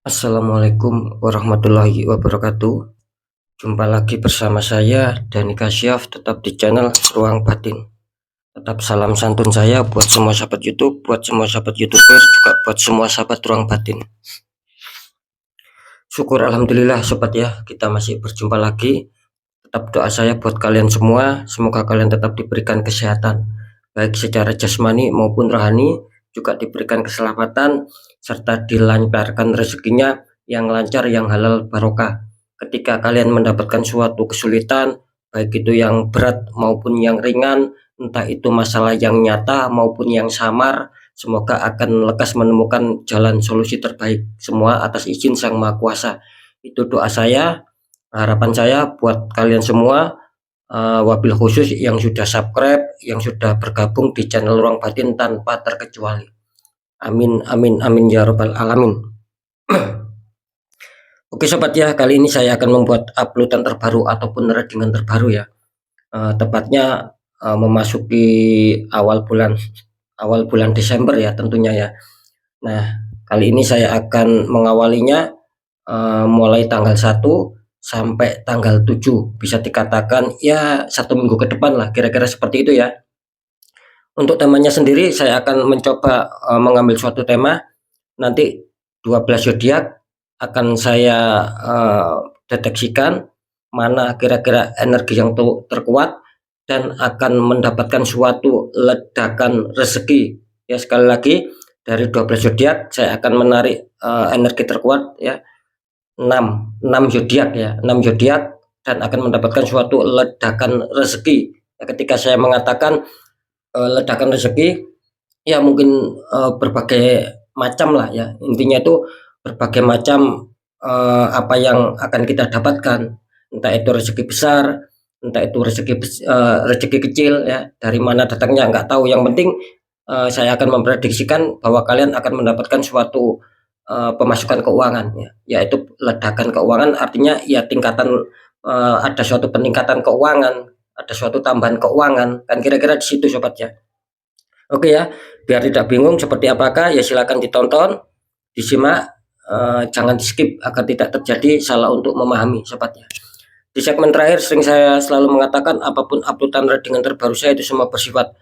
Assalamualaikum warahmatullahi wabarakatuh. Jumpa lagi bersama saya Dani Kasyaf, tetap di channel Ruang Batin. Tetap salam santun saya buat semua sahabat YouTube, buat semua sahabat YouTuber, juga buat semua sahabat Ruang Batin. Syukur alhamdulillah sobat ya, kita masih berjumpa lagi. Tetap doa saya buat kalian semua, semoga kalian tetap diberikan kesehatan, baik secara jasmani maupun rohani, juga diberikan keselamatan, serta dilancarkan rezekinya yang lancar, yang halal barokah. Ketika kalian mendapatkan suatu kesulitan, baik itu yang berat maupun yang ringan, entah itu masalah yang nyata maupun yang samar, semoga akan lekas menemukan jalan solusi terbaik semua atas izin Sang Maha Kuasa. Itu doa saya, harapan saya buat kalian semua, wabil khusus yang sudah subscribe, yang sudah bergabung di channel Ruang Batin tanpa terkecuali. Amin amin amin ya robbal alamin. Oke sobat ya, kali ini saya akan membuat uploadan terbaru ataupun readingan terbaru ya. Tepatnya memasuki awal bulan Desember ya tentunya ya. Nah, kali ini saya akan mengawalinya mulai tanggal 1 sampai tanggal 7, bisa dikatakan ya 1 minggu ke depan lah, kira-kira seperti itu ya. Untuk temanya sendiri saya akan mencoba mengambil suatu tema, nanti 12 zodiak akan saya deteksikan mana kira-kira energi yang terkuat dan akan mendapatkan suatu ledakan rezeki ya. Sekali lagi, dari 12 zodiak saya akan menarik energi terkuat ya, 6 zodiak ya, 6 zodiak, dan akan mendapatkan suatu ledakan rezeki ya. Ketika saya mengatakan ledakan rezeki ya, mungkin berbagai macam lah ya, intinya itu berbagai macam apa yang akan kita dapatkan, entah itu rezeki besar, entah itu rezeki kecil ya, dari mana datangnya nggak tahu. Yang penting saya akan memprediksikan bahwa kalian akan mendapatkan suatu pemasukan keuangan ya, yaitu ledakan keuangan, artinya ya tingkatan, ada suatu peningkatan keuangan, ada suatu tambahan keuangan, kan kira-kira di situ sobat ya. Oke ya, biar tidak bingung seperti apakah ya, silakan ditonton, disimak, jangan di skip agar tidak terjadi salah untuk memahami sobat ya. Di segmen terakhir sering saya selalu mengatakan apapun uploadan readingan terbaru saya itu semua bersifat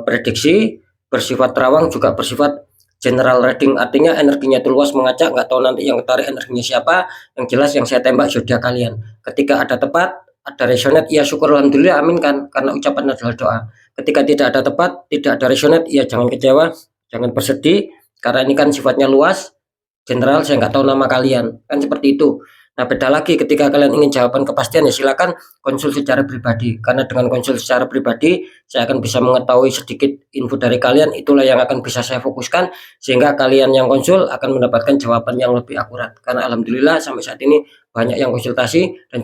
prediksi, bersifat terawang, juga bersifat general reading, artinya energinya itu luas mengacak, nggak tahu nanti yang tarik energinya siapa. Yang jelas yang saya tembak zodiak kalian. Ketika ada tepat, ada resonate, ya syukur alhamdulillah, amin kan, karena ucapan adalah doa. Ketika tidak ada tepat, tidak ada resonate, ya jangan kecewa, jangan bersedih, karena ini kan sifatnya luas, general, saya nggak tahu nama kalian, kan seperti itu. Nah, beda lagi ketika kalian ingin jawaban kepastian, ya silakan konsul secara pribadi, karena dengan konsul secara pribadi saya akan bisa mengetahui sedikit info dari kalian, itulah yang akan bisa saya fokuskan, sehingga kalian yang konsul akan mendapatkan jawaban yang lebih akurat. Karena alhamdulillah sampai saat ini banyak yang konsultasi dan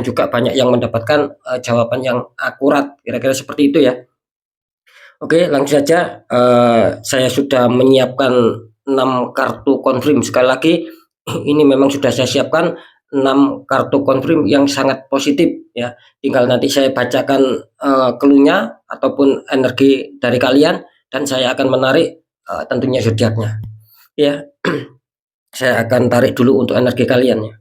juga banyak yang mendapatkan jawaban yang akurat, kira-kira seperti itu ya. Oke, langsung saja, saya sudah menyiapkan 6 kartu confirm. Sekali lagi, ini memang sudah saya siapkan 6 kartu confirm yang sangat positif ya. Tinggal nanti saya bacakan clue-nya ataupun energi dari kalian, dan saya akan menarik tentunya zodiaknya. Ya, saya akan tarik dulu untuk energi kalian ya.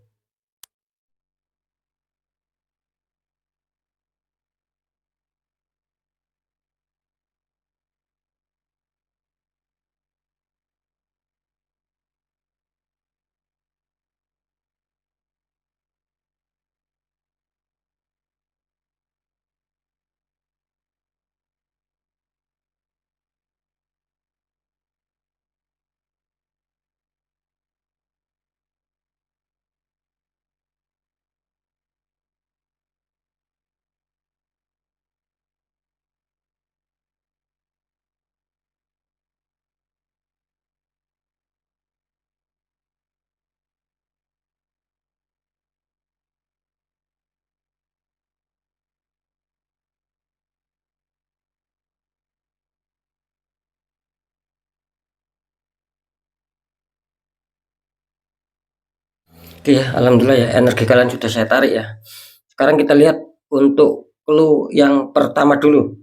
Oke ya, alhamdulillah ya, energi kalian sudah saya tarik ya. Sekarang kita lihat untuk clue yang pertama dulu.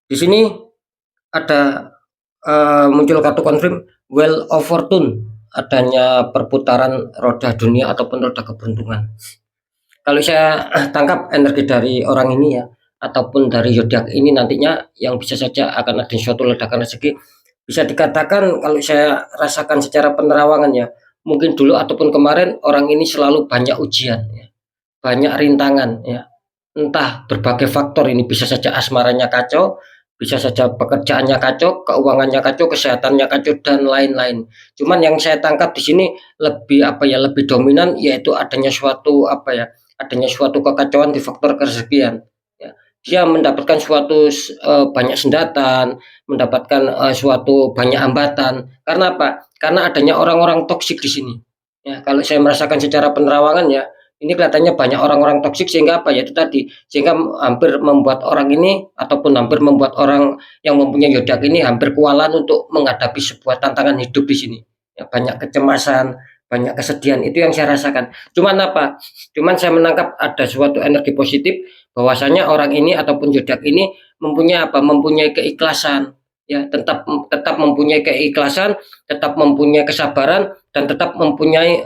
Di sini ada muncul kartu confirm Wheel of Fortune. adanya perputaran roda dunia ataupun roda keberuntungan. Kalau saya tangkap energi dari orang ini ya, ataupun dari zodiak ini nantinya yang bisa saja akan ada suatu ledakan rezeki, bisa dikatakan kalau saya rasakan secara penerawangan ya, mungkin dulu ataupun kemarin orang ini selalu banyak ujian ya, banyak rintangan ya. Entah berbagai faktor, ini bisa saja asmaranya kacau, bisa saja pekerjaannya kacau, keuangannya kacau, kesehatannya kacau dan lain-lain. Cuman yang saya tangkap di sini lebih apa ya, lebih dominan yaitu adanya suatu apa ya, adanya suatu kekacauan di faktor kerezekian. Ya. Dia mendapatkan suatu banyak sendatan, mendapatkan suatu banyak hambatan. Karena apa? Karena adanya orang-orang toksik di sini. Ya, kalau saya merasakan secara penerawangan ya, ini kelihatannya banyak orang-orang toksik sehingga apa ya, itu tadi, sehingga hampir membuat orang ini ataupun hampir membuat orang yang mempunyai zodiak ini hampir kewalahan untuk menghadapi sebuah tantangan hidup di sini. Ya, banyak kecemasan, banyak kesedihan, itu yang saya rasakan. Cuman apa? Cuman saya menangkap ada suatu energi positif bahwasanya orang ini ataupun zodiak ini mempunyai apa? Mempunyai keikhlasan, ya, tetap tetap mempunyai keikhlasan, tetap mempunyai kesabaran dan tetap mempunyai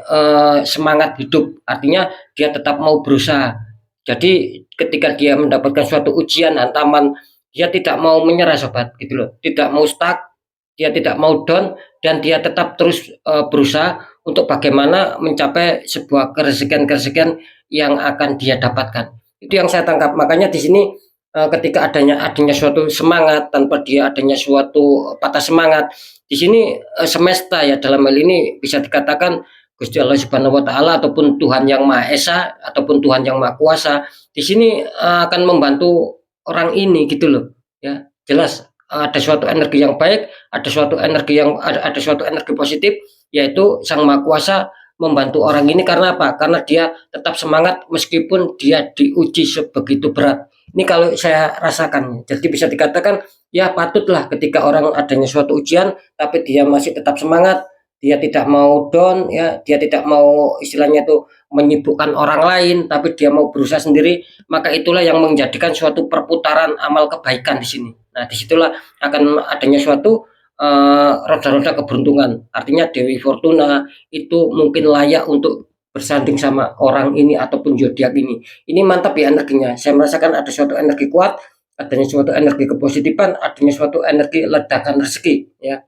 semangat hidup. Artinya dia tetap mau berusaha. Jadi ketika dia mendapatkan suatu ujian, hantaman, dia tidak mau menyerah sobat, gitu loh. Tidak mau stuck, dia tidak mau down dan dia tetap terus berusaha untuk bagaimana mencapai sebuah kerezekian-kerezekian yang akan dia dapatkan. Itu yang saya tangkap. Makanya di sini ketika adanya suatu semangat tanpa dia adanya suatu patah semangat, di sini semesta ya dalam hal ini bisa dikatakan Gusti Allah Subhanahu wa taala ataupun Tuhan yang Maha Esa ataupun Tuhan yang Maha Kuasa di sini akan membantu orang ini gitu loh ya. Jelas ada suatu energi yang baik, ada suatu energi positif yaitu Sang Maha Kuasa membantu orang ini karena apa? Karena dia tetap semangat meskipun dia diuji sebegitu berat. Ini kalau saya rasakan. Jadi bisa dikatakan ya patutlah ketika orang adanya suatu ujian tapi dia masih tetap semangat, dia tidak mau down ya, dia tidak mau istilahnya itu menyibukkan orang lain tapi dia mau berusaha sendiri, maka itulah yang menjadikan suatu perputaran amal kebaikan di sini. Nah, disitulah akan adanya suatu roda-roda keberuntungan. Artinya Dewi Fortuna itu mungkin layak untuk bersanding sama orang ini ataupun zodiak ini. Ini mantap ya energinya. Saya merasakan ada suatu energi kuat, adanya suatu energi kepositifan, adanya suatu energi ledakan rezeki ya.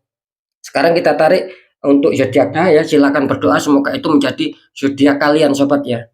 Sekarang kita tarik untuk zodiaknya ya, silakan berdoa semoga itu menjadi zodiak kalian sobat ya.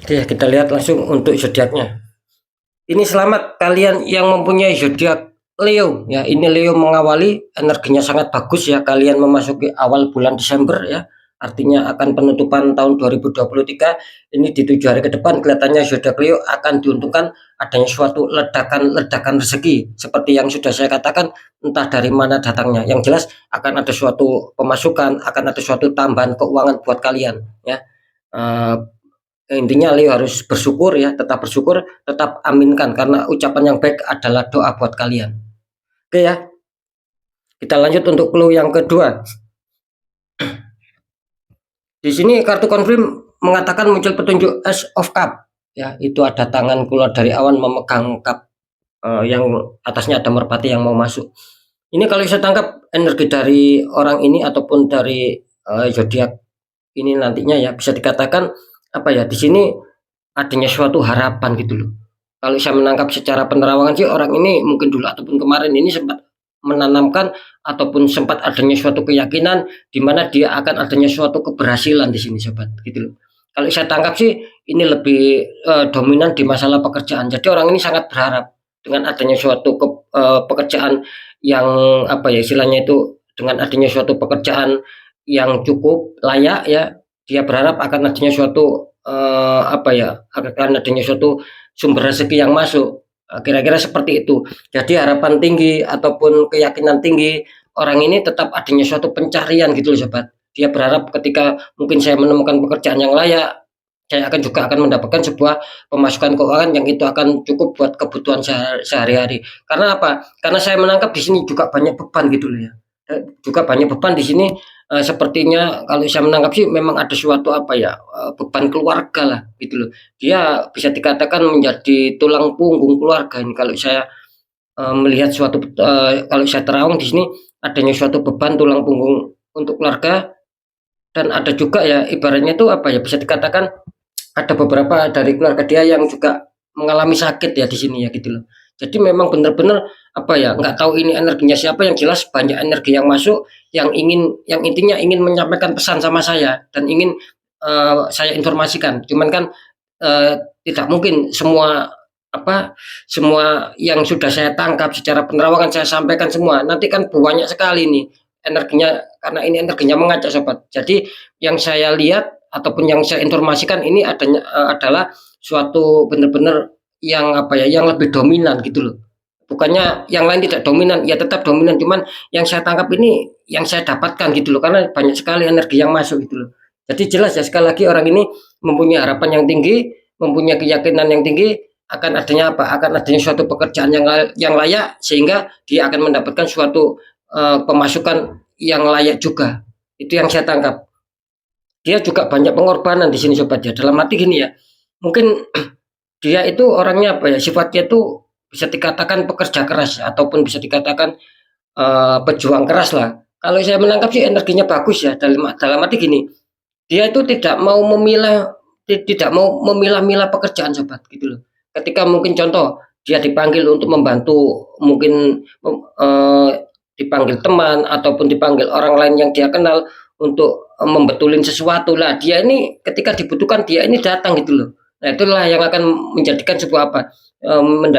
Oke, kita lihat langsung untuk zodiaknya. Ini selamat kalian yang mempunyai zodiak Leo ya. Ini Leo mengawali energinya sangat bagus ya. Kalian memasuki awal bulan Desember ya. Artinya akan penutupan tahun 2023 ini di 7 hari ke depan kelihatannya zodiak Leo akan diuntungkan adanya suatu ledakan rezeki seperti yang sudah saya katakan, entah dari mana datangnya. Yang jelas akan ada suatu pemasukan, akan ada suatu tambahan keuangan buat kalian ya. Intinya Leo harus bersyukur ya, tetap bersyukur, tetap aminkan karena ucapan yang baik adalah doa buat kalian. Oke ya, kita lanjut untuk clue yang kedua. Di sini kartu konfirm mengatakan muncul petunjuk Ace of Cup ya, itu ada tangan keluar dari awan memegang cup yang atasnya ada merpati yang mau masuk. Ini kalau saya tangkap energi dari orang ini ataupun dari zodiak ini nantinya ya bisa dikatakan apa ya, di sini adanya suatu harapan gitu loh. Kalau saya menangkap secara penerawangan sih orang ini mungkin dulu ataupun kemarin ini sempat menanamkan ataupun sempat adanya suatu keyakinan di mana dia akan adanya suatu keberhasilan di sini sobat gitu loh. Kalau saya tangkap sih ini lebih dominan di masalah pekerjaan. Jadi orang ini sangat berharap dengan adanya suatu pekerjaan yang apa ya istilahnya itu, dengan adanya suatu pekerjaan yang cukup layak ya, dia berharap akan adanya suatu apa ya, akan adanya suatu sumber rezeki yang masuk. Kira-kira seperti itu. Jadi harapan tinggi ataupun keyakinan tinggi orang ini tetap adanya suatu pencarian gitu loh sobat. Dia berharap ketika mungkin saya menemukan pekerjaan yang layak, saya akan juga akan mendapatkan sebuah pemasukan keuangan yang itu akan cukup buat kebutuhan sehari-hari. Karena apa? Karena saya menangkap di sini juga banyak beban gitu loh ya. Juga banyak beban di sini, sepertinya kalau saya menangkap sih memang ada suatu apa ya, beban keluarga lah gitu loh. Dia bisa dikatakan menjadi tulang punggung keluarga ini kalau saya, melihat suatu, kalau saya terawang di sini adanya suatu beban tulang punggung untuk keluarga, dan ada juga ya ibaratnya itu apa ya, bisa dikatakan ada beberapa dari keluarga dia yang juga mengalami sakit ya di sini ya gitu loh. Jadi memang benar-benar apa ya, nggak tahu ini energinya siapa, yang jelas banyak energi yang masuk yang intinya ingin menyampaikan pesan sama saya dan ingin saya informasikan. Cuman kan eh, tidak mungkin semua apa semua yang sudah saya tangkap secara penerawangan saya sampaikan semua. Nanti kan banyak sekali nih energinya, karena ini energinya mengacak sobat. Jadi yang saya lihat ataupun yang saya informasikan ini adalah suatu benar-benar yang apa ya, yang lebih dominan gitu loh. Bukannya yang lain tidak dominan, ya tetap dominan, cuman yang saya tangkap ini yang saya dapatkan gitu loh, karena banyak sekali energi yang masuk gitu loh. Jadi jelas ya, sekali lagi orang ini mempunyai harapan yang tinggi, mempunyai keyakinan yang tinggi akan adanya apa? Akan adanya suatu pekerjaan yang layak sehingga dia akan mendapatkan suatu pemasukan yang layak juga. Itu yang saya tangkap. Dia juga banyak pengorbanan di sini sobat ya. Dalam arti gini ya, mungkin dia itu orangnya apa ya, sifatnya itu bisa dikatakan pekerja keras ataupun bisa dikatakan pejuang keras lah. Kalau saya menangkap sih energinya bagus ya, dalam dalam arti gini, dia itu tidak mau memilah-milah pekerjaan sobat gitu loh. Ketika mungkin contoh dia dipanggil untuk membantu, mungkin dipanggil teman ataupun dipanggil orang lain yang dia kenal untuk membetulin sesuatu lah, dia ini ketika dibutuhkan dia ini datang gitu loh. Nah itulah yang akan menjadikan sebuah apa,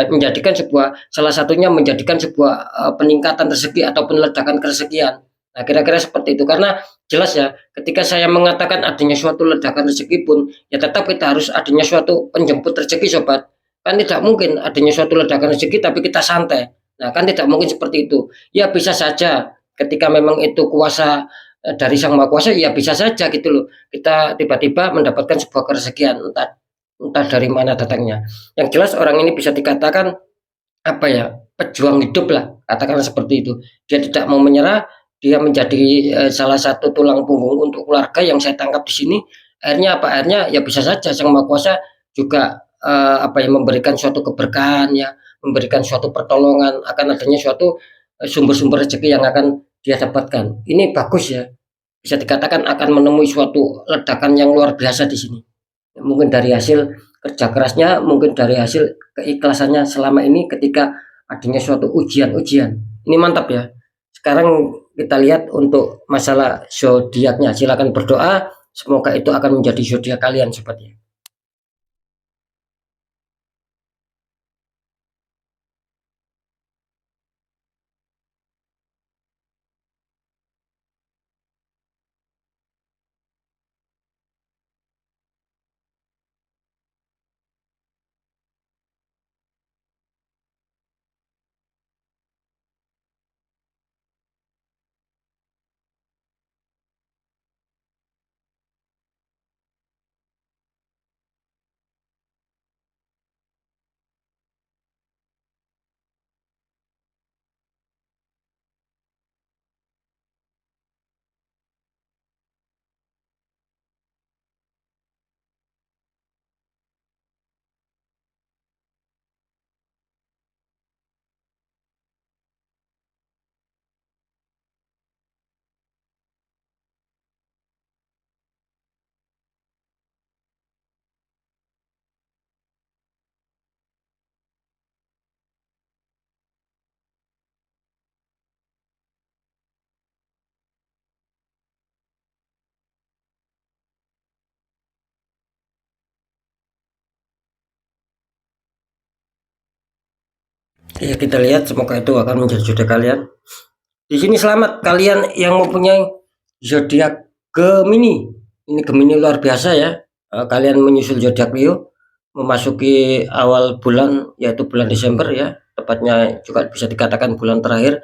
menjadikan sebuah, salah satunya menjadikan sebuah peningkatan rezeki ataupun ledakan kerezekian. Nah kira-kira seperti itu, karena jelas ya, ketika saya mengatakan adanya suatu ledakan rezeki pun, ya tetap kita harus adanya suatu penjemput rezeki sobat. Kan tidak mungkin adanya suatu ledakan rezeki tapi kita santai. Nah kan tidak mungkin seperti itu. Ya bisa saja ketika memang itu kuasa dari Sang Maha Kuasa, ya bisa saja gitu loh. Kita tiba-tiba mendapatkan sebuah kerezekian, entah entah dari mana datangnya. Yang jelas orang ini bisa dikatakan apa ya, pejuang hidup lah, katakanlah seperti itu. Dia tidak mau menyerah, dia menjadi salah satu tulang punggung untuk keluarga yang saya tangkap di sini. Akhirnya apa? Akhirnya ya bisa saja Sang Maha Kuasa juga apa ya, memberikan suatu keberkahan ya, memberikan suatu pertolongan, akan adanya suatu sumber-sumber rezeki yang akan dia dapatkan. Ini bagus ya. Bisa dikatakan akan menemui suatu ledakan yang luar biasa di sini. Mungkin dari hasil kerja kerasnya, mungkin dari hasil keikhlasannya selama ini ketika adanya suatu ujian-ujian. Ini mantap ya. Sekarang kita lihat untuk masalah zodiaknya. Silakan berdoa, semoga itu akan menjadi zodiak kalian sobatnya. Ya, kita lihat semoga itu akan menjadi jodoh kalian. Di sini selamat kalian yang mempunyai zodiak Gemini. Ini Gemini luar biasa ya. Kalian menyusul zodiak Leo memasuki awal bulan yaitu bulan Desember ya. Tepatnya juga bisa dikatakan bulan terakhir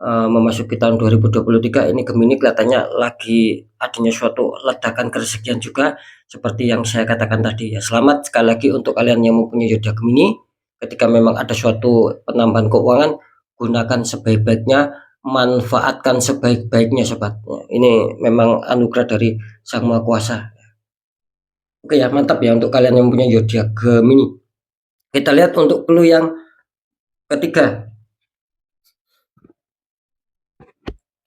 memasuki tahun 2023 ini Gemini kelihatannya lagi adanya suatu ledakan kerezekian juga seperti yang saya katakan tadi ya. Selamat sekali lagi untuk kalian yang mempunyai zodiak Gemini. Ketika memang ada suatu penambahan keuangan, gunakan sebaik-baiknya, manfaatkan sebaik-baiknya sobat. Ya, ini memang anugerah dari Sang Maha Kuasa. Oke ya, mantap ya untuk kalian yang mempunyai zodiak Gemini. Kita lihat untuk clue yang ketiga.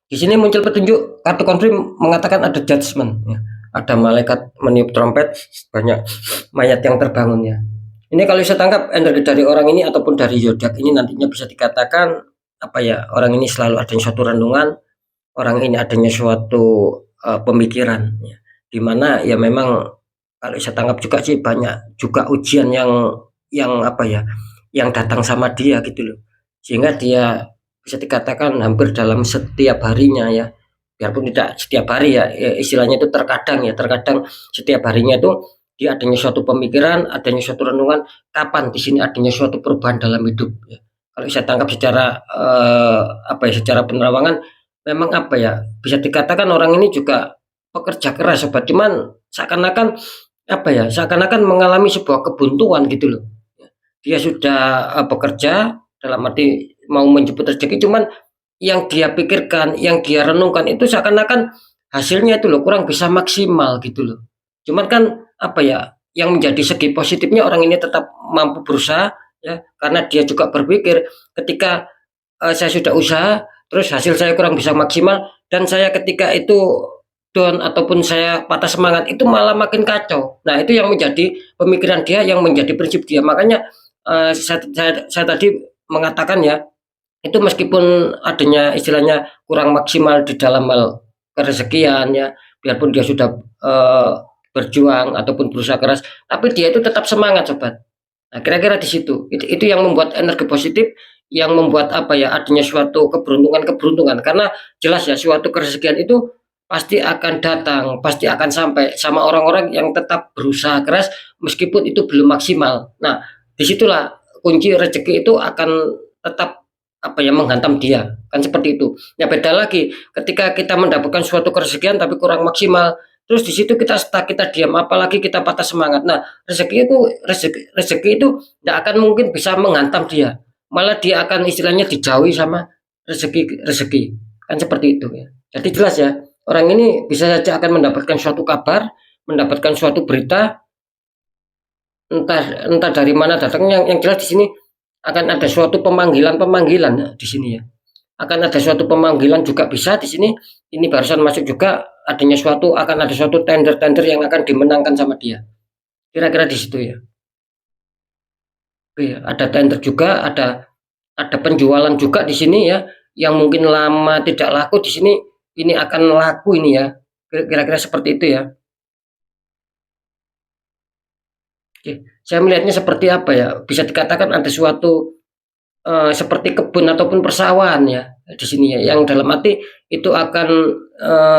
Di sini muncul petunjuk kartu konfirm mengatakan ada judgment ya. Ada malaikat meniup trompet, banyak mayat yang terbangun ya. Ini kalau saya tangkap energi dari orang ini ataupun dari zodiak ini nantinya bisa dikatakan apa ya, orang ini selalu adanya suatu renungan, orang ini adanya suatu pemikiran ya. Dimana ya memang kalau saya tangkap juga sih banyak juga ujian yang apa ya, yang datang sama dia gitu loh. Sehingga dia bisa dikatakan hampir dalam setiap harinya ya, biarpun tidak setiap hari ya, istilahnya itu terkadang ya, terkadang setiap harinya itu dia adanya suatu pemikiran, adanya suatu renungan, kapan di sini adanya suatu perubahan dalam hidup ya. Kalau saya tangkap secara apa ya, secara penerawangan memang apa ya, bisa dikatakan orang ini juga pekerja keras sobat, cuman seakan-akan apa ya, seakan-akan mengalami sebuah kebuntuan gitu loh. Dia sudah bekerja dalam arti mau menjemput rezeki, cuman yang dia pikirkan, yang dia renungkan itu seakan-akan hasilnya itu loh kurang bisa maksimal gitu loh. Cuman kan apa ya, yang menjadi segi positifnya orang ini tetap mampu berusaha ya, karena dia juga berpikir ketika saya sudah usaha terus hasil saya kurang bisa maksimal dan saya ketika itu down ataupun saya patah semangat itu malah makin kacau. Nah, itu yang menjadi pemikiran dia, yang menjadi prinsip dia. Makanya saya tadi mengatakan ya, itu meskipun adanya istilahnya kurang maksimal di dalam hal kerezekian ya, biarpun dia sudah berjuang ataupun berusaha keras, tapi dia itu tetap semangat, sobat. Nah, kira-kira di situ. Itu yang membuat energi positif, yang membuat apa ya, adanya suatu keberuntungan-keberuntungan. Karena jelas ya, suatu kerezekian itu pasti akan datang, pasti akan sampai sama orang-orang yang tetap berusaha keras meskipun itu belum maksimal. Nah, disitulah kunci rezeki itu akan tetap apa ya, menghantam dia. Kan seperti itu. Ya beda lagi ketika kita mendapatkan suatu kerezekian tapi kurang maksimal, terus di situ kita stuck, kita diam, apalagi kita patah semangat. Nah, rezeki itu tidak akan mungkin bisa menghantam dia, malah dia akan istilahnya dijauhi sama rezeki kan seperti itu ya. Jadi jelas ya, orang ini bisa saja akan mendapatkan suatu kabar, mendapatkan suatu berita, entah entah dari mana datangnya. Yang jelas di sini akan ada suatu pemanggilan ya, di sini ya, akan ada suatu pemanggilan juga bisa di sini. Ini barusan masuk juga adanya suatu, akan ada suatu tender-tender yang akan dimenangkan sama dia, kira-kira di situ ya. Oke, ada tender juga, ada penjualan juga di sini ya, yang mungkin lama tidak laku di sini, ini akan laku ini ya. Kira-kira seperti itu ya. Oke, saya melihatnya seperti apa ya? Bisa dikatakan ada suatu seperti kebun ataupun persawahan ya di sini ya. Yang dalam arti itu akan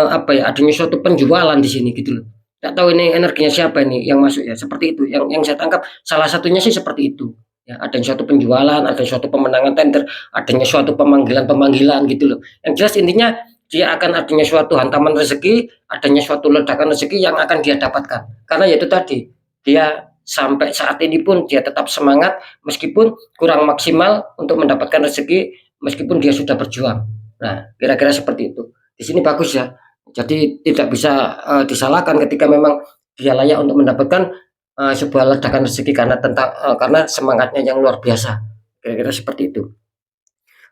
apa ya? Adanya suatu penjualan di sini gitu loh. Nggak tahu ini energinya siapa ini yang masuk ya. Seperti itu. Yang saya tangkap salah satunya sih seperti itu. Ya, ada suatu penjualan, ada suatu pemenangan tender, adanya suatu pemanggilan-pemanggilan gitu loh. Yang jelas intinya dia akan adanya suatu hantaman rezeki, adanya suatu ledakan rezeki yang akan dia dapatkan. Karena yaitu tadi, dia sampai saat ini pun dia tetap semangat meskipun kurang maksimal untuk mendapatkan rezeki, meskipun dia sudah berjuang. Nah, kira-kira seperti itu. Di sini bagus ya. Jadi tidak bisa disalahkan ketika memang dia layak untuk mendapatkan sebuah ledakan rezeki karena semangatnya yang luar biasa. Kira-kira seperti itu.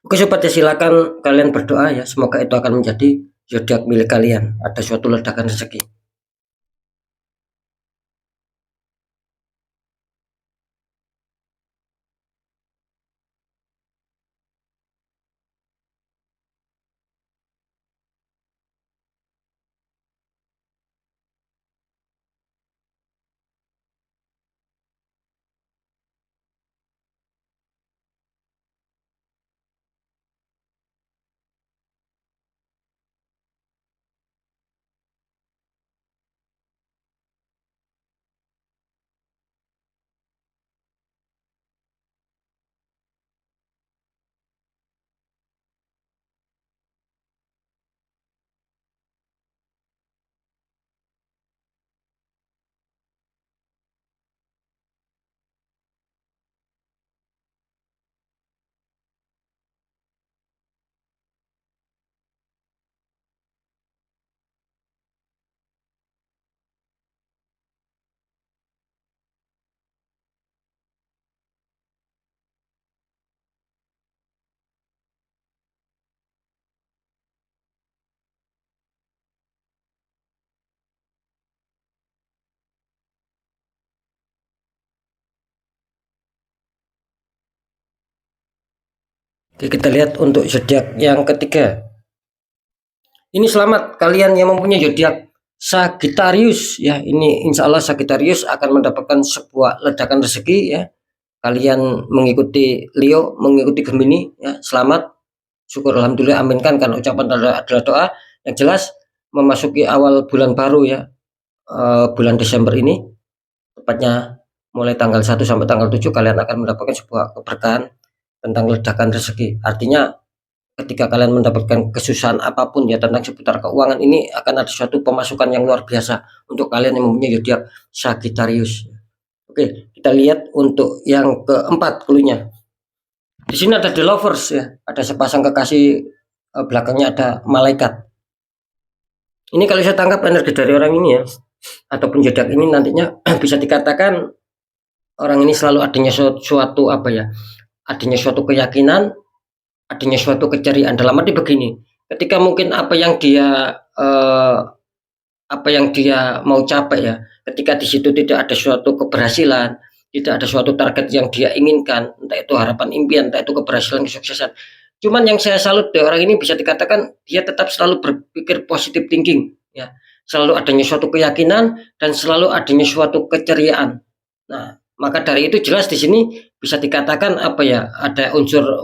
Oke sobat ya, silakan kalian berdoa ya, semoga itu akan menjadi zodiak milik kalian, ada suatu ledakan rezeki. Oke, kita lihat untuk zodiak yang ketiga. Ini selamat kalian yang mempunyai zodiak Sagittarius ya. Ini insya Allah Sagittarius akan mendapatkan sebuah ledakan rezeki ya. Kalian mengikuti Leo, mengikuti Gemini ya. Selamat, syukur alhamdulillah, aminkan karena ucapan adalah doa. Yang jelas memasuki awal bulan baru ya. Bulan Desember ini tepatnya mulai tanggal 1 sampai tanggal 7 kalian akan mendapatkan sebuah keberkahan tentang ledakan rezeki. Artinya ketika kalian mendapatkan kesusahan apapun ya tentang seputar keuangan, ini akan ada suatu pemasukan yang luar biasa untuk kalian yang mempunyai zodiak Sagittarius. Oke, kita lihat untuk yang keempat clue-nya. Di sini ada the lovers ya, ada sepasang kekasih, belakangnya ada malaikat. Ini kalau saya tangkap energi dari orang ini ya, ataupun zodiak ini nantinya bisa dikatakan orang ini selalu adanya suatu apa ya, adanya suatu keyakinan, adanya suatu keceriaan. Dalam arti begini, ketika mungkin apa yang dia mau capai ya, ketika di situ tidak ada suatu keberhasilan, tidak ada suatu target yang dia inginkan, entah itu harapan impian, entah itu keberhasilan, kesuksesan. Cuman yang saya salut dari orang ini bisa dikatakan dia tetap selalu berpikir positive thinking ya. Selalu adanya suatu keyakinan dan selalu adanya suatu keceriaan. Nah, maka dari itu jelas di sini bisa dikatakan apa ya, ada unsur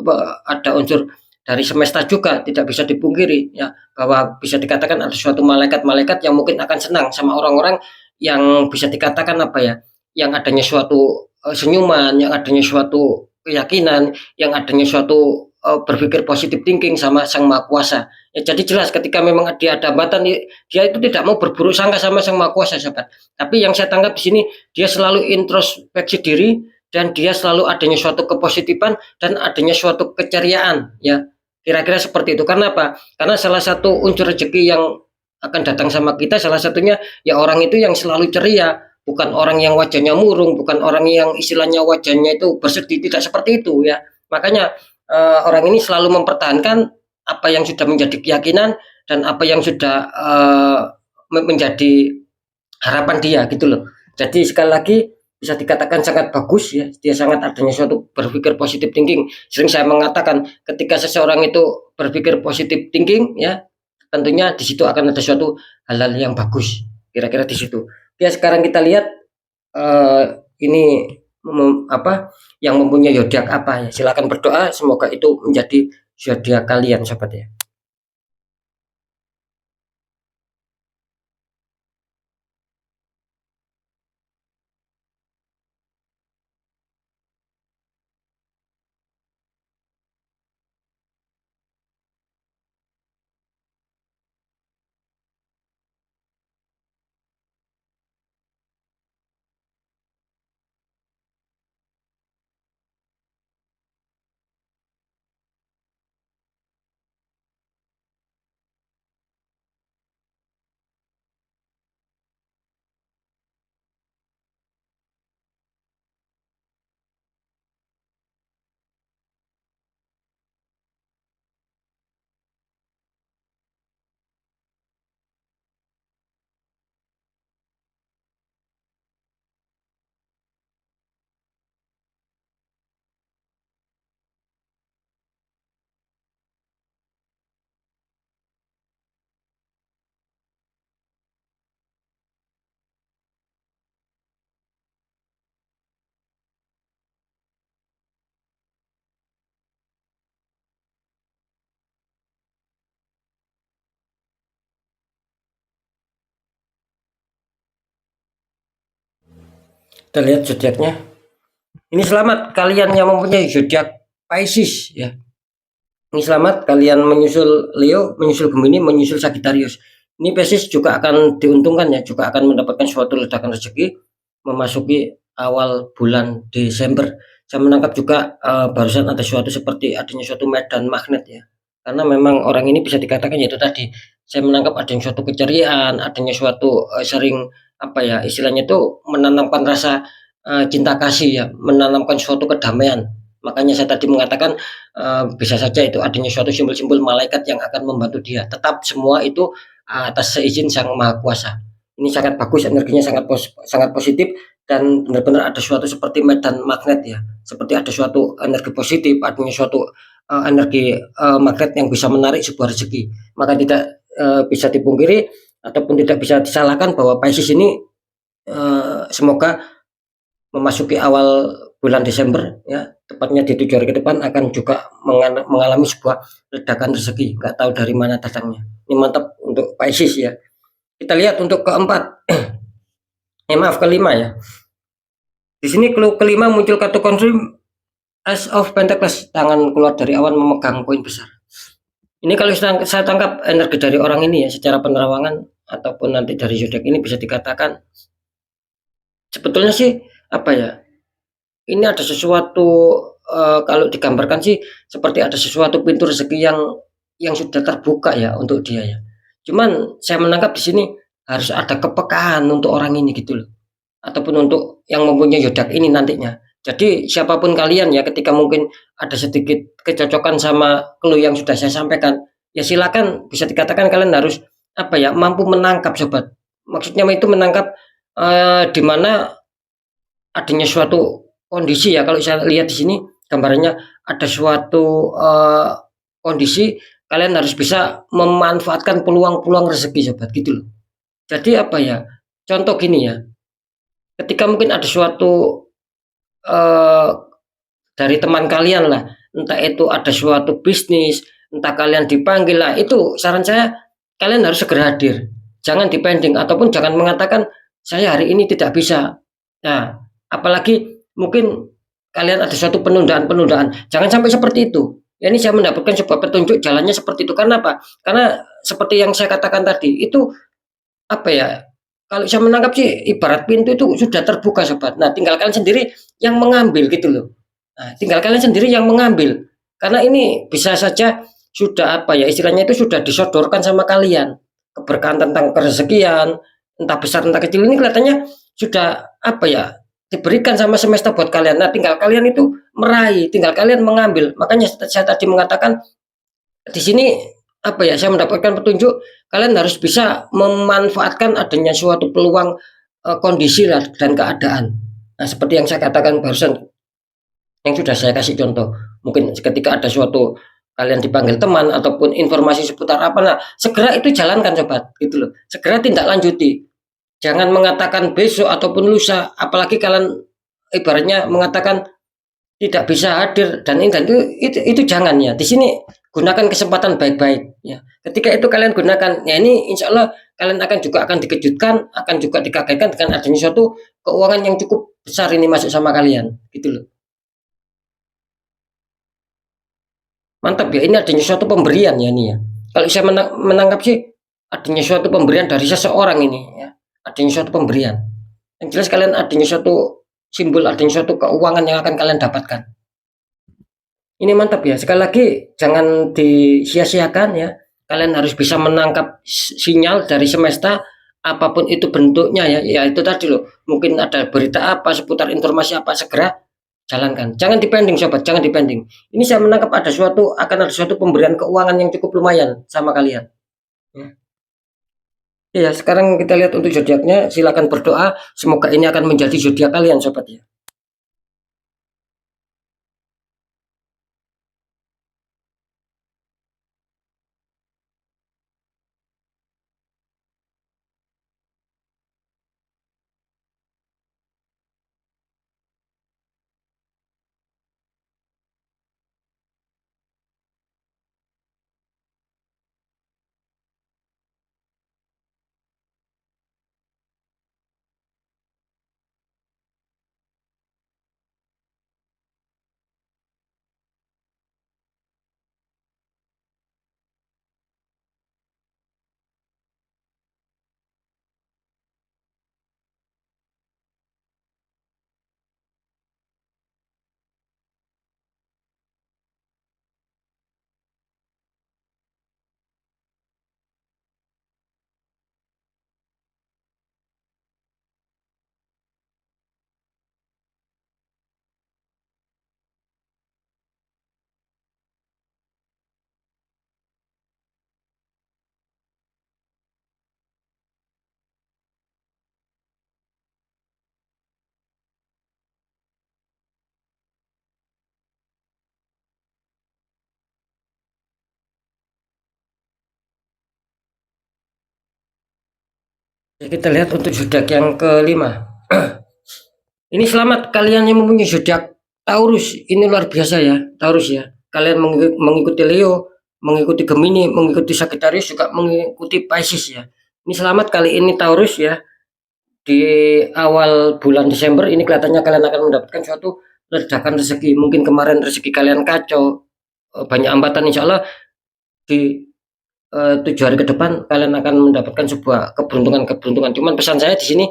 dari semesta juga, tidak bisa dipungkiri ya, bahwa bisa dikatakan ada suatu malaikat-malaikat yang mungkin akan senang sama orang-orang yang bisa dikatakan apa ya, yang adanya suatu senyuman, yang adanya suatu keyakinan, yang adanya suatu berpikir positif thinking sama Sang Maha Kuasa. Ya, jadi jelas ketika memang dia ada hambatan, dia itu tidak mau berburuk sangka sama Sang Maha Kuasa, sahabat. Tapi yang saya tangkap di sini, dia selalu introspeksi diri dan dia selalu adanya suatu kepositifan dan adanya suatu keceriaan ya. Kira-kira seperti itu. Karena apa? Karena salah satu unsur rezeki yang akan datang sama kita, salah satunya ya orang itu yang selalu ceria, bukan orang yang wajahnya murung, bukan orang yang istilahnya wajahnya itu bersedih, tidak seperti itu ya. Makanya orang ini selalu mempertahankan apa yang sudah menjadi keyakinan dan apa yang sudah menjadi harapan dia gitu loh. Jadi sekali lagi bisa dikatakan sangat bagus ya, dia sangat adanya suatu berpikir positif thinking. Sering saya mengatakan ketika seseorang itu berpikir positif thinking ya, tentunya di situ akan ada suatu hal-hal yang bagus, kira-kira di situ. Ya, sekarang kita lihat ini apa yang mempunyai zodiak apa ya, silakan berdoa semoga itu menjadi zodiak kalian sahabat ya. Kita lihat zodiaknya. Ini selamat kalian yang mempunyai zodiak Pisces ya. Ini selamat kalian menyusul Leo, menyusul Gemini, menyusul Sagittarius. Ini Pisces juga akan diuntungkan ya, juga akan mendapatkan suatu ledakan rezeki memasuki awal bulan Desember. Saya menangkap juga barusan ada suatu seperti adanya suatu medan magnet ya. Karena memang orang ini bisa dikatakan yaitu tadi, saya menangkap adanya suatu keceriaan, adanya suatu sering apa ya, istilahnya itu menanamkan rasa cinta kasih ya, menanamkan suatu kedamaian. Makanya saya tadi mengatakan bisa saja itu adanya suatu simbol-simbol malaikat yang akan membantu dia. Tetap semua itu atas seizin Sang Maha Kuasa. Ini sangat bagus, energinya sangat positif dan benar-benar ada suatu seperti medan magnet ya. Seperti ada suatu energi positif, adanya suatu energi magnet yang bisa menarik sebuah rezeki. Maka tidak bisa dipungkiri ataupun tidak bisa disalahkan bahwa Pisces ini semoga memasuki awal bulan Desember ya, tepatnya di 7 hari ke depan akan juga mengalami sebuah ledakan rezeki, nggak tahu dari mana datangnya. Ini mantap untuk Pisces ya. Kita lihat untuk keempat, maaf kelima ya. Di sini clue kelima muncul kartu konfirm Ace of Pentacles, tangan keluar dari awan memegang koin besar. Ini kalau saya tangkap energi dari orang ini ya, secara penerawangan ataupun nanti dari zodiak ini bisa dikatakan sebetulnya sih apa ya? Ini ada sesuatu kalau digambarkan sih seperti ada sesuatu pintu rezeki yang sudah terbuka ya untuk dia ya. Cuman saya menangkap di sini harus ada kepekaan untuk orang ini gitu loh. Ataupun untuk yang mempunyai zodiak ini nantinya. Jadi siapapun kalian ya ketika mungkin ada sedikit kecocokan sama clue yang sudah saya sampaikan, ya silakan bisa dikatakan kalian harus apa ya mampu menangkap sobat. Maksudnya itu menangkap di mana adanya suatu kondisi ya kalau saya lihat di sini gambarnya ada suatu kondisi kalian harus bisa memanfaatkan peluang-peluang rezeki sobat gitu loh. Jadi apa ya? Contoh gini ya, ketika mungkin ada suatu eh, dari teman kalian lah, entah itu ada suatu bisnis, entah kalian dipanggil lah, itu saran saya kalian harus segera hadir. Jangan dipending ataupun jangan mengatakan saya hari ini tidak bisa. Nah, apalagi mungkin kalian ada suatu penundaan-penundaan. Jangan sampai seperti itu. Ya, ini saya mendapatkan sebuah petunjuk jalannya seperti itu. Karena apa? Karena seperti yang saya katakan tadi, itu apa ya? Kalau saya menangkap sih ibarat pintu itu sudah terbuka sobat. Nah, tinggal kalian sendiri yang mengambil gitu loh. Nah, tinggal kalian sendiri yang mengambil. Karena ini bisa saja sudah apa ya istilahnya itu sudah disodorkan sama kalian. Keberkahan tentang kerezekian, entah besar entah kecil ini kelihatannya sudah apa ya diberikan sama semesta buat kalian. Nah, tinggal kalian itu meraih, tinggal kalian mengambil. Makanya saya tadi mengatakan di sini apa ya saya mendapatkan petunjuk kalian harus bisa memanfaatkan adanya suatu peluang kondisi dan keadaan. Nah, seperti yang saya katakan barusan yang sudah saya kasih contoh. Mungkin ketika ada suatu kalian dipanggil teman ataupun informasi seputar apa, nah segera itu jalankan sobat, gitu loh. Segera tindak lanjuti. Jangan mengatakan besok ataupun lusa, apalagi kalian ibaratnya mengatakan tidak bisa hadir dan ini dan itu jangan ya. Di sini gunakan kesempatan baik-baik ya. Ketika itu kalian gunakan, ya ini insya Allah kalian akan juga akan dikejutkan, akan juga dikagetkan dengan adanya suatu keuangan yang cukup besar ini masuk sama kalian, gitu loh. Mantap ya, ini adanya suatu pemberian ya ini ya. Kalau saya menangkap sih adanya suatu pemberian dari seseorang ini ya. Adanya suatu pemberian. Yang jelas kalian adanya suatu simbol, adanya suatu keuangan yang akan kalian dapatkan. Ini mantap ya. Sekali lagi jangan disia-siakan ya. Kalian harus bisa menangkap sinyal dari semesta apapun itu bentuknya ya. Ya itu tadi loh. Mungkin ada berita apa seputar informasi apa segera jalankan. Jangan dipending sobat, jangan dipending. Ini saya menangkap ada suatu akan ada suatu pemberian keuangan yang cukup lumayan sama kalian. Ya. Ya, sekarang kita lihat untuk zodiaknya. Silakan berdoa, semoga ini akan menjadi zodiak kalian sobat ya. Ya, kita lihat untuk zodiak yang kelima. Ini selamat kalian yang mempunyai zodiak Taurus. Ini luar biasa ya, Taurus ya. Kalian mengikuti Leo, mengikuti Gemini, mengikuti Sagittarius, juga mengikuti Pisces ya. Ini selamat kali ini Taurus ya. Di awal bulan Desember ini kelihatannya kalian akan mendapatkan suatu ledakan rezeki. Mungkin kemarin rezeki kalian kacau, banyak hambatan, insya Allah di 7 hari ke depan kalian akan mendapatkan sebuah keberuntungan-keberuntungan. Cuman pesan saya di sini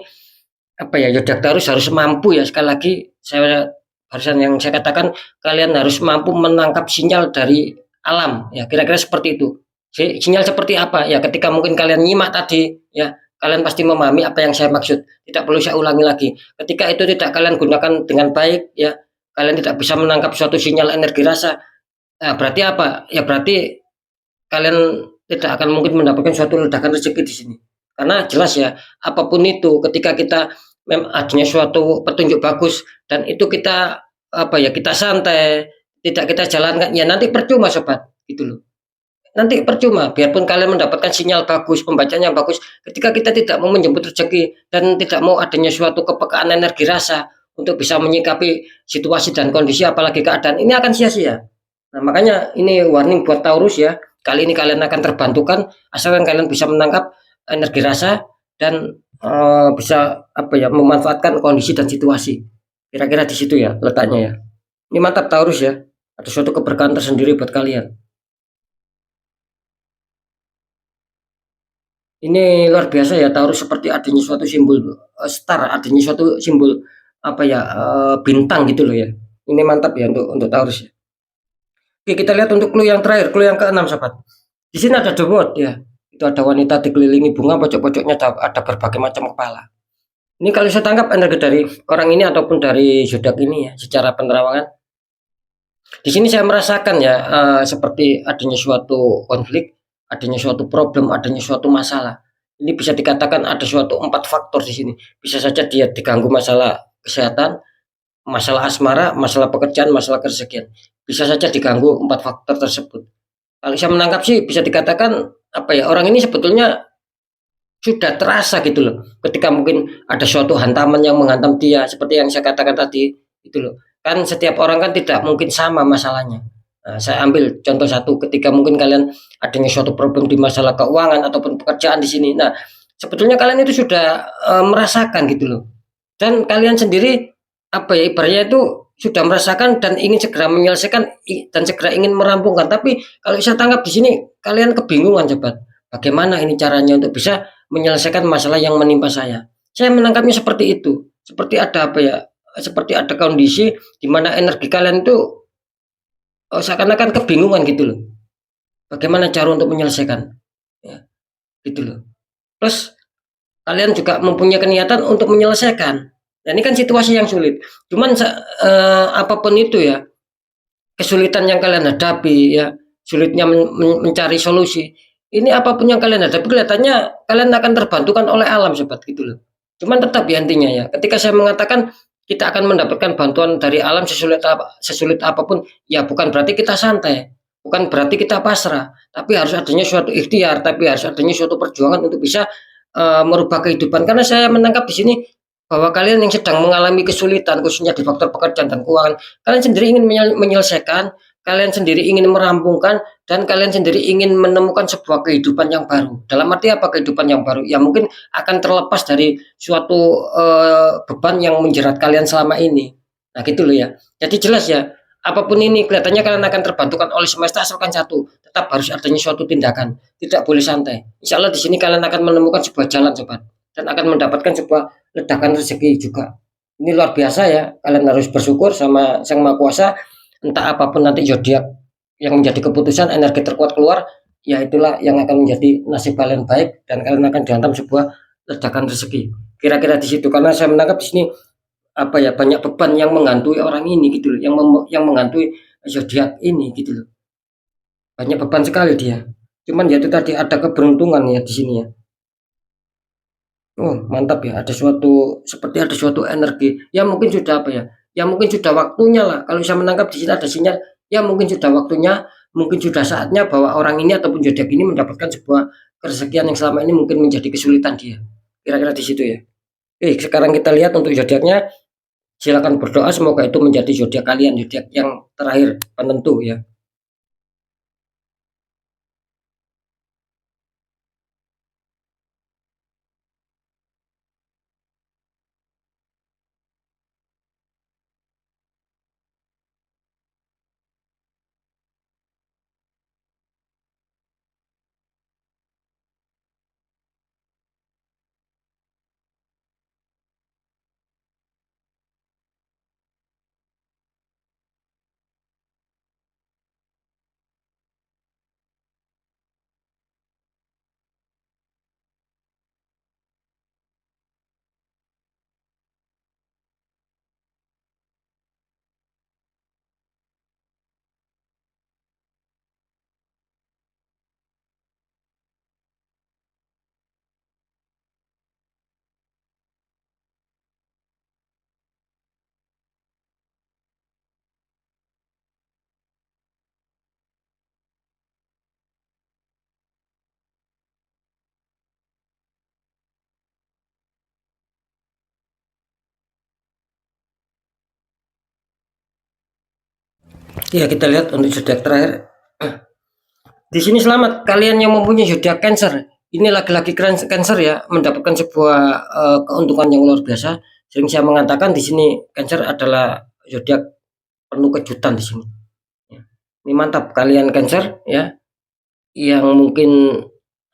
apa ya, zodiak Taurus harus mampu ya, sekali lagi saya barusan yang saya katakan, kalian harus mampu menangkap sinyal dari alam ya, kira-kira seperti itu. Sinyal seperti apa ya, ketika mungkin kalian nyimak tadi ya, kalian pasti memahami apa yang saya maksud, tidak perlu saya ulangi lagi. Ketika itu tidak kalian gunakan dengan baik ya, kalian tidak bisa menangkap suatu sinyal energi rasa. Nah, berarti apa ya, berarti kalian tidak akan mungkin mendapatkan suatu ledakan rezeki di sini. Karena jelas ya, apapun itu ketika kita adanya suatu petunjuk bagus dan itu kita apa ya, kita santai, tidak kita jalankan, ya nanti percuma sobat, gitu loh. Nanti percuma, biarpun kalian mendapatkan sinyal bagus, pembacanya bagus, ketika kita tidak mau menjemput rezeki dan tidak mau adanya suatu kepekaan energi rasa untuk bisa menyikapi situasi dan kondisi, apalagi keadaan, ini akan sia-sia. Nah, makanya ini warning buat Taurus ya. Kali ini kalian akan terbantukan asalkan kalian bisa menangkap energi rasa dan bisa apa ya, memanfaatkan kondisi dan situasi. Kira-kira di situ ya letaknya ya. Ini mantap Taurus ya. Ada suatu keberkahan tersendiri buat kalian. Ini luar biasa ya, Taurus seperti adanya suatu simbol star, adanya suatu simbol apa ya, bintang gitu loh ya. Ini mantap ya untuk Taurus ya. Oke, kita lihat untuk clue yang terakhir, clue yang keenam, sahabat. Di sini ada the world ya. Itu ada wanita dikelilingi bunga, pojok-pojoknya ada berbagai macam kepala. Ini kalau saya tangkap energi dari orang ini ataupun dari zodiak ini ya, secara penerawangan. Di sini saya merasakan ya, seperti adanya suatu konflik, adanya suatu problem, adanya suatu masalah. Ini bisa dikatakan ada suatu 4 faktor di sini. Bisa saja dia diganggu masalah kesehatan, masalah asmara, masalah pekerjaan, masalah kerezekian. Bisa saja diganggu 4 faktor tersebut. Kalau saya menangkap sih bisa dikatakan apa ya, orang ini sebetulnya sudah terasa gitu loh. Ketika mungkin ada suatu hantaman yang menghantam dia, seperti yang saya katakan tadi, itu loh. Kan setiap orang kan tidak mungkin sama masalahnya. Nah, saya ambil contoh satu, ketika mungkin kalian adanya suatu problem di masalah keuangan ataupun pekerjaan di sini. Nah, sebetulnya kalian itu sudah merasakan gitu loh. Dan kalian sendiri apa ya, ibaratnya itu sudah merasakan dan ingin segera menyelesaikan dan segera ingin merampungkan. Tapi kalau saya tangkap di sini kalian kebingungan, sobat. Bagaimana ini caranya untuk bisa menyelesaikan masalah yang menimpa saya? Saya menangkapnya seperti itu. Seperti ada apa ya? Seperti ada kondisi di mana energi kalian itu seakan-akan kebingungan gitu loh. Bagaimana cara untuk menyelesaikan? Ya, gitu loh. Terus kalian juga mempunyai niatan untuk menyelesaikan. Nah, ini kan situasi yang sulit. Cuman apapun itu ya, kesulitan yang kalian hadapi ya, sulitnya mencari solusi. Ini apapun yang kalian hadapi kelihatannya kalian akan terbantukan oleh alam, sobat, gitu loh. Cuman tetap ya intinya ya, ketika saya mengatakan kita akan mendapatkan bantuan dari alam sesulit apapun, ya bukan berarti kita santai, bukan berarti kita pasrah, tapi harus adanya suatu ikhtiar, tapi harus adanya suatu perjuangan untuk bisa merubah kehidupan. Karena saya menangkap di sini bahwa kalian yang sedang mengalami kesulitan, khususnya di faktor pekerjaan dan keuangan, kalian sendiri ingin menyelesaikan, kalian sendiri ingin merampungkan, dan kalian sendiri ingin menemukan sebuah kehidupan yang baru. Dalam arti apa kehidupan yang baru? Ya mungkin akan terlepas dari suatu beban yang menjerat kalian selama ini. Nah gitu loh ya. Jadi jelas ya, apapun ini kelihatannya kalian akan terbantukan oleh semesta asalkan satu, tetap harus adanya suatu tindakan, tidak boleh santai. Insya Allah di sini kalian akan menemukan sebuah jalan, sobat, dan akan mendapatkan sebuah ledakan rezeki juga. Ini luar biasa ya, kalian harus bersyukur sama Sang Maha Kuasa. Entah apapun nanti zodiak yang menjadi keputusan, energi terkuat keluar, ya itulah yang akan menjadi nasib kalian baik dan kalian akan dihantam sebuah ledakan rezeki. Kira-kira di situ, karena saya menangkap di sini apa ya, banyak beban yang menghantui orang ini gitu loh, yang menghantui zodiak ini gitu loh. Banyak beban sekali dia. Cuman ya itu tadi ada keberuntungan ya di sini ya. Oh, mantap ya, ada suatu seperti ada suatu energi. Ya mungkin sudah apa ya? Ya mungkin sudah waktunya lah. Kalau saya menangkap di sini ada sinyal, ya mungkin sudah waktunya, mungkin sudah saatnya bahwa orang ini ataupun zodiak ini mendapatkan sebuah kerezekian yang selama ini mungkin menjadi kesulitan dia. kira-kira di situ ya. Oke, sekarang kita lihat untuk zodiaknya. Silakan berdoa semoga itu menjadi zodiak kalian, zodiak yang terakhir penentu ya. Ya, kita lihat untuk zodiak terakhir. Di sini selamat kalian yang mempunyai zodiak Cancer. Ini laki-laki Cancer ya, mendapatkan sebuah keuntungan yang luar biasa. Sering saya mengatakan di sini Cancer adalah zodiak penuh kejutan di sini. Ya. Ini mantap kalian Cancer ya, yang mungkin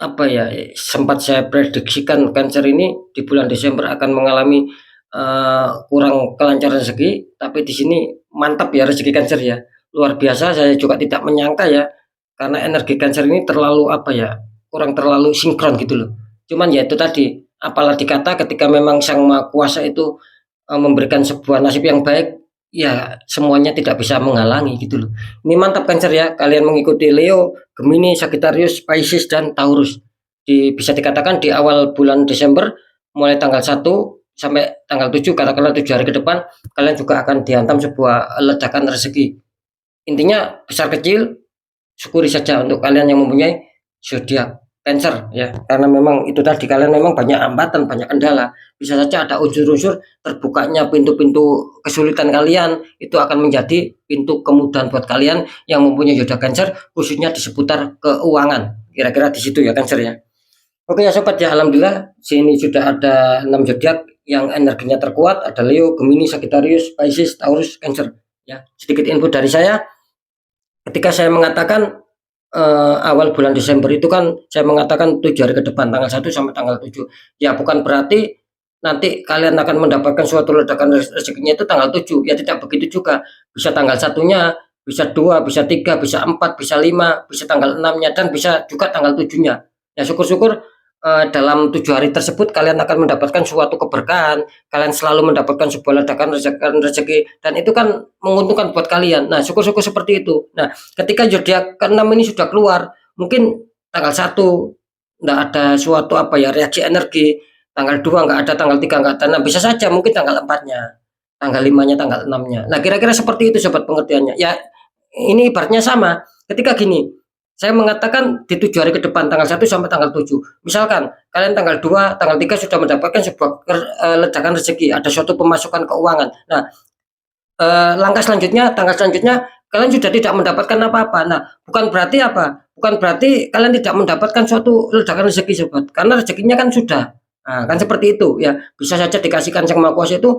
apa ya, sempat saya prediksikan Cancer ini di bulan Desember akan mengalami kurang kelancaran rezeki, tapi di sini mantap ya rezeki Cancer ya. Luar biasa, saya juga tidak menyangka ya, karena energi Cancer ini terlalu apa ya, kurang terlalu sinkron gitu loh. Cuman ya itu tadi, apalah dikata ketika memang Sang Maha Kuasa itu memberikan sebuah nasib yang baik, ya semuanya tidak bisa menghalangi gitu loh. Ini mantap Cancer ya, kalian mengikuti Leo, Gemini, Sagittarius, Pisces dan Taurus. Bisa dikatakan di awal bulan Desember mulai tanggal 1 sampai tanggal 7, katakanlah 7 hari ke depan, kalian juga akan dihantam sebuah ledakan rezeki. Intinya besar kecil syukuri saja untuk kalian yang mempunyai zodiak Cancer ya, karena memang itu tadi kalian memang banyak hambatan, banyak kendala. Bisa saja ada unsur-unsur terbukanya pintu-pintu kesulitan kalian, itu akan menjadi pintu kemudahan buat kalian yang mempunyai zodiak Cancer, khususnya di seputar keuangan. Kira-kira di situ ya Cancer ya. Oke ya sobat ya, alhamdulillah sini sudah ada 6 zodiak yang energinya terkuat, ada Leo, Gemini, Sagittarius, Pisces, Taurus, Cancer. Ya, sedikit info dari saya. Ketika saya mengatakan awal bulan Desember itu kan saya mengatakan 7 hari ke depan, tanggal 1 sampai tanggal 7. Ya bukan berarti nanti kalian akan mendapatkan suatu ledakan rezekinya itu tanggal 7. Ya tidak begitu juga. Bisa tanggal satunya, bisa 2, bisa 3, bisa 4, bisa 5, bisa tanggal 6-nya dan bisa juga tanggal 7-nya. Ya syukur-syukur dalam 7 hari tersebut kalian akan mendapatkan suatu keberkahan, kalian selalu mendapatkan sebuah ledakan rezeki dan itu kan menguntungkan buat kalian. Nah, syukur-syukur seperti itu. Nah, ketika zodiak ke-6 ini sudah keluar, mungkin tanggal 1 enggak ada suatu apa ya, reaksi energi, tanggal 2 enggak ada, tanggal 3 enggak ada. Nah, bisa saja mungkin tanggal 4-nya, tanggal 5-nya, tanggal 6-nya. Nah, kira-kira seperti itu sobat pengertiannya. Ya, ini ibaratnya sama. Ketika gini, saya mengatakan di 7 hari ke depan, tanggal 1 sampai tanggal 7. Misalkan kalian tanggal 2, tanggal 3 sudah mendapatkan sebuah ledakan rezeki, ada suatu pemasukan keuangan. Nah, langkah selanjutnya, tanggal selanjutnya kalian sudah tidak mendapatkan apa-apa. Nah, bukan berarti apa? Bukan berarti kalian tidak mendapatkan suatu ledakan rezeki sobat, karena rezekinya kan sudah. Nah, kan seperti itu ya. Bisa saja dikasihkan Sang Maha Kuasa itu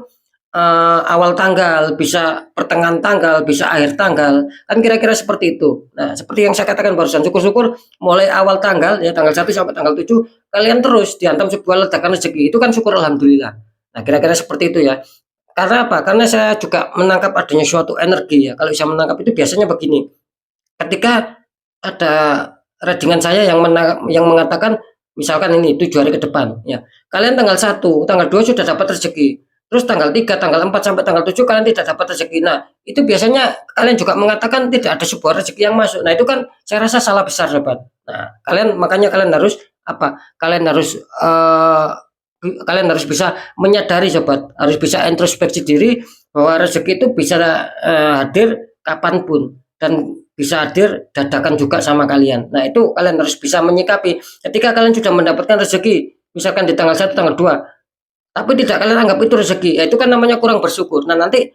awal tanggal, bisa pertengahan tanggal, bisa akhir tanggal, kan kira-kira seperti itu. Nah, seperti yang saya katakan barusan, syukur-syukur mulai awal tanggal ya, tanggal 1 sampai tanggal 7 kalian terus dihantam sebuah ledakan rezeki. Itu kan syukur alhamdulillah. Nah, kira-kira seperti itu ya. Karena apa? Karena saya juga menangkap adanya suatu energi ya. Kalau saya menangkap itu biasanya begini. Ketika ada readingan saya yang mengatakan misalkan ini 7 hari ke depan ya. Kalian tanggal 1, tanggal 2 sudah dapat rezeki. Terus tanggal 3, tanggal 4 sampai tanggal 7 kalian tidak dapat rezeki. Nah, itu biasanya kalian juga mengatakan tidak ada sebuah rezeki yang masuk. Nah, itu kan saya rasa salah besar, sobat. Nah, makanya kalian harus apa? Kalian harus bisa menyadari, sobat. Harus bisa introspeksi diri bahwa rezeki itu bisa hadir kapanpun dan bisa hadir dadakan juga sama kalian. Nah, itu kalian harus bisa menyikapi. Ketika kalian sudah mendapatkan rezeki, misalkan di tanggal 1, tanggal 2, tapi tidak kalian anggap itu rezeki, ya itu kan namanya kurang bersyukur. Nah, nanti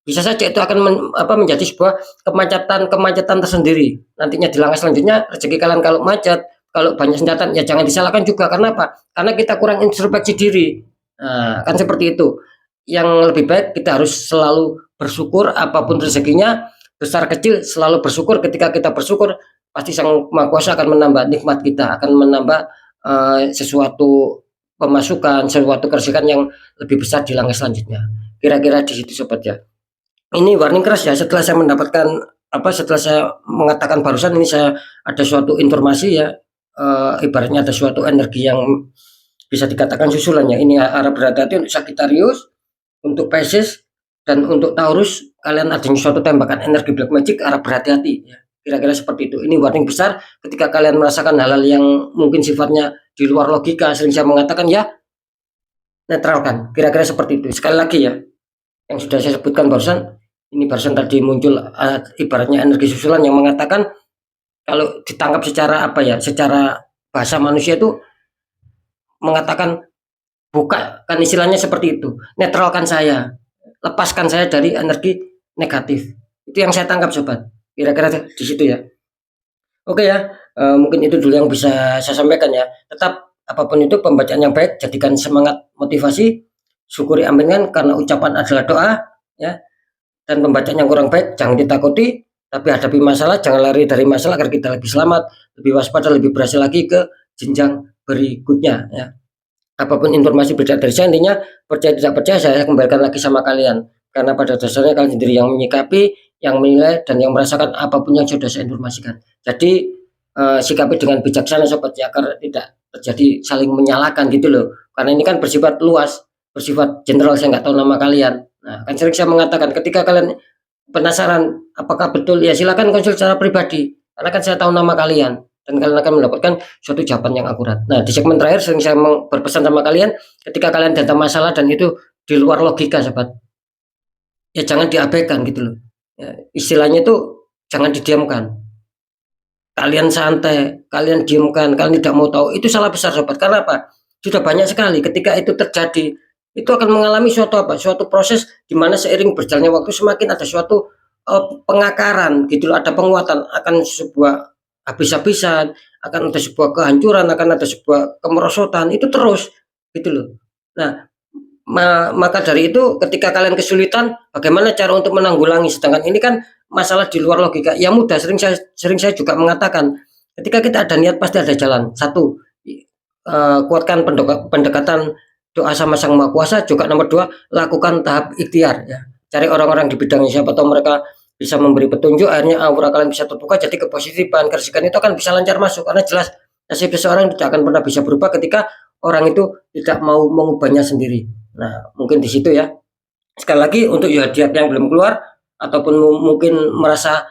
bisa saja itu akan menjadi sebuah kemacetan tersendiri. Nantinya di langkah selanjutnya rezeki kalian kalau macet, kalau banyak senjata ya jangan disalahkan juga, karena apa? Karena kita kurang introspeksi diri. Nah, kan seperti itu. Yang lebih baik kita harus selalu bersyukur apapun rezekinya, besar kecil selalu bersyukur. Ketika kita bersyukur, pasti Sang Maha Kuasa akan menambah nikmat kita, akan menambah sesuatu pemasukan, sesuatu kersikan yang lebih besar di langkah selanjutnya. Kira-kira di situ sobat ya. Ini warning keras ya, setelah saya mendapatkan setelah saya mengatakan barusan ini, saya ada suatu informasi ya, ibaratnya ada suatu energi yang bisa dikatakan susulannya. Ini arah berhati-hati untuk Sagittarius, untuk Pisces, dan untuk Taurus. Kalian adanya suatu tembakan energi black magic, arah berhati-hati ya. Kira-kira seperti itu. Ini warning besar ketika kalian merasakan hal-hal yang mungkin sifatnya di luar logika. Sering saya mengatakan ya, netralkan. Kira-kira seperti itu. Sekali lagi ya, yang sudah saya sebutkan barusan, ini barusan tadi muncul ibaratnya energi susulan yang mengatakan kalau ditangkap secara secara bahasa manusia itu mengatakan buka, kan istilahnya seperti itu, netralkan saya, lepaskan saya dari energi negatif. Itu yang saya tangkap sobat, kira-kira di situ ya. Oke ya, mungkin itu dulu yang bisa saya sampaikan ya. Tetap apapun itu pembacaan yang baik jadikan semangat motivasi, syukuri aminkan karena ucapan adalah doa ya. Dan pembacaan yang kurang baik jangan ditakuti, tapi hadapi masalah, jangan lari dari masalah agar kita lebih selamat, lebih waspada, lebih berhasil lagi ke jenjang berikutnya ya. Apapun informasi berita dari saya, intinya percaya tidak percaya saya kembalikan lagi sama kalian, karena pada dasarnya kalian sendiri yang menyikapi, yang menilai, dan yang merasakan apapun yang sudah saya informasikan. Jadi sikapi dengan bijaksana sobat ya, agar tidak terjadi saling menyalahkan gitu loh, karena ini kan bersifat luas, bersifat general, saya nggak tahu nama kalian. Nah, kan sering saya mengatakan ketika kalian penasaran apakah betul, ya silakan konsul secara pribadi, karena kan saya tahu nama kalian dan kalian akan mendapatkan suatu jawaban yang akurat. Nah, di segmen terakhir sering saya berpesan sama kalian, ketika kalian datang masalah dan itu di luar logika sobat, ya jangan diabaikan gitu loh ya, istilahnya itu jangan didiamkan. Kalian santai, kalian diamkan, kalian tidak mau tahu, itu salah besar sobat. Karena apa? Sudah banyak sekali ketika itu terjadi, itu akan mengalami suatu proses di mana seiring berjalannya waktu semakin ada suatu pengakaran gitu loh, ada penguatan, akan sebuah habis-habisan, akan ada sebuah kehancuran, akan ada sebuah kemerosotan, itu terus gitu loh. Nah, maka dari itu ketika kalian kesulitan, bagaimana cara untuk menanggulangi, sedangkan ini kan masalah di luar logika, ya mudah. Sering saya juga mengatakan, ketika kita ada niat pasti ada jalan. Satu, kuatkan pendekatan doa sama Sang Maha Kuasa. Juga nomor dua, lakukan tahap ikhtiar ya, cari orang-orang di bidangnya, siapa tahu mereka bisa memberi petunjuk, akhirnya aura kalian bisa terbuka, jadi kepositifan, kersikan itu akan bisa lancar masuk, karena jelas nasib seseorang tidak akan pernah bisa berubah ketika orang itu tidak mau mengubahnya sendiri. Nah, mungkin di situ ya. Sekali lagi untuk zodiak yang belum keluar ataupun mungkin merasa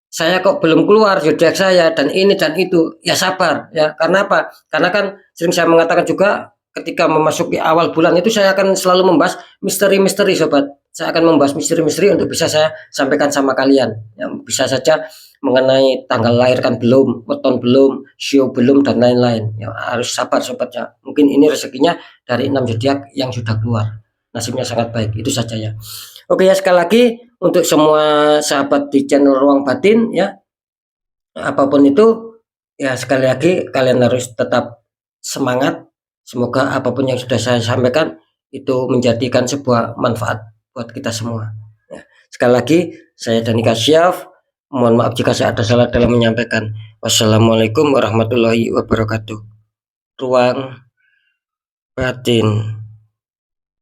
saya kok belum keluar zodiak saya dan ini dan itu, ya sabar ya. Karena apa? Karena kan sering saya mengatakan juga ketika memasuki awal bulan itu saya akan selalu membahas misteri-misteri sobat. Saya akan membahas misteri-misteri untuk bisa saya sampaikan sama kalian. Yang bisa saja mengenai tanggal lahir kan belum, weton belum, show belum, dan lain-lain. Ya, harus sabar sobat ya. Mungkin ini rezekinya dari 6 zodiak yang sudah keluar. Nasibnya sangat baik. Itu saja ya. Oke ya, sekali lagi untuk semua sahabat di channel Ruang Batin ya, apapun itu ya, sekali lagi kalian harus tetap semangat. Semoga apapun yang sudah saya sampaikan itu menjadikan sebuah manfaat buat kita semua ya. Sekali lagi saya Dani Kasyaf, mohon maaf jika saya ada salah dalam menyampaikan. Wassalamualaikum warahmatullahi wabarakatuh. Ruang Batin.